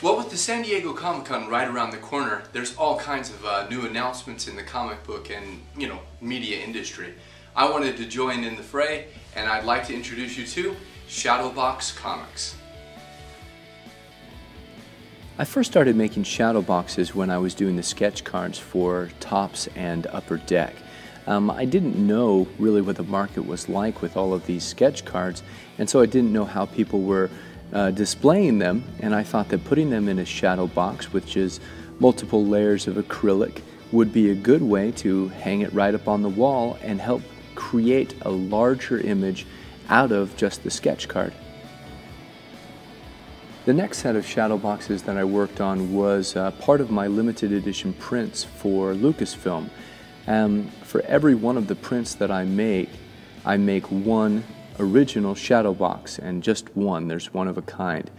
Well, with the San Diego Comic-Con right around the corner, there's all kinds of new announcements in the comic book and, media industry. I wanted to join in the fray, and I'd like to introduce you to ShadowBox Comics. I first started making shadow boxes when I was doing the sketch cards for Tops and Upper Deck. I didn't know really what the market was like with all of these sketch cards, and so I didn't know how people were displaying them, and I thought that putting them in a shadow box, which is multiple layers of acrylic, would be a good way to hang it right up on the wall and help create a larger image out of just the sketch card. The next set of shadow boxes that I worked on was part of my limited edition prints for Lucasfilm. For every one of the prints that I make one original shadow box, and just one. There's one of a kind.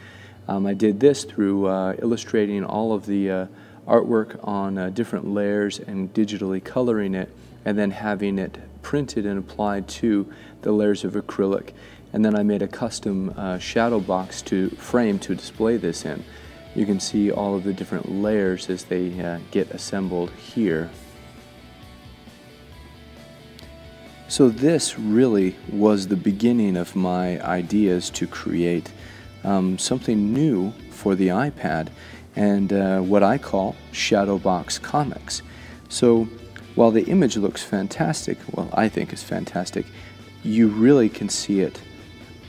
I did this through illustrating all of the artwork on different layers and digitally coloring it, and then having it printed and applied to the layers of acrylic. And then I made a custom shadow box frame to display this in. You can see all of the different layers as they get assembled here. So this really was the beginning of my ideas to create something new for the iPad, and what I call ShadowBox Comics. So while the image looks fantastic, well, I think it's fantastic, you really can see it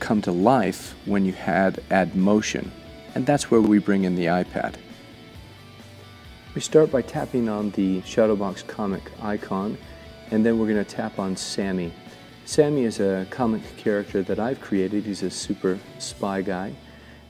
come to life when you add motion, and that's where we bring in the iPad. We start by tapping on the ShadowBox comic icon, and then we're going to tap on Sammy. Sammy is a comic character that I've created. He's a super spy guy.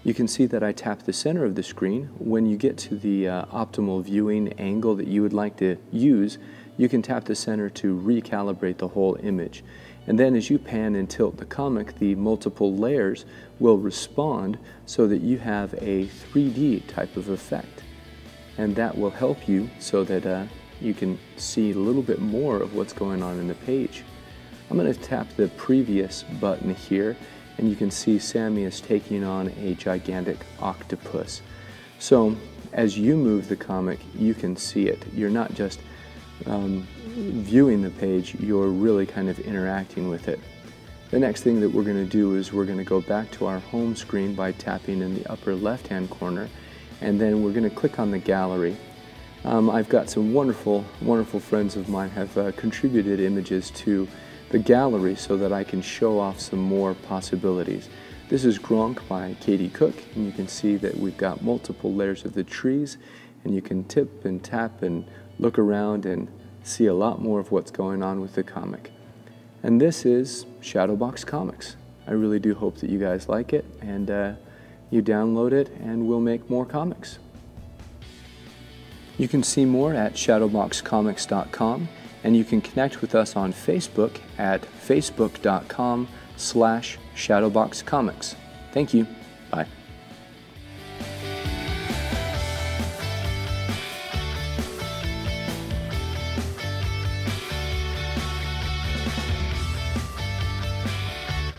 You can see that I tap the center of the screen. When you get to the optimal viewing angle that you would like to use, you can tap the center to recalibrate the whole image. And then as you pan and tilt the comic, the multiple layers will respond so that you have a 3D type of effect. And that will help you so that you can see a little bit more of what's going on in the page. I'm going to tap the previous button here, and you can see Sammy is taking on a gigantic octopus. So as you move the comic, you can see it. You're not just viewing the page, you're really kind of interacting with it. The next thing that we're going to do is we're going to go back to our home screen by tapping in the upper left hand corner, and then we're going to click on the gallery. I've got some wonderful friends of mine have contributed images to the gallery so that I can show off some more possibilities. This is Gronk by Katie Cook, and you can see that we've got multiple layers of the trees, and you can tip and tap and look around and see a lot more of what's going on with the comic. And this is ShadowBox Comics. I really do hope that you guys like it, and you download it, and we'll make more comics. You can see more at shadowboxcomics.com, and you can connect with us on Facebook at facebook.com/shadowboxcomics. Thank you.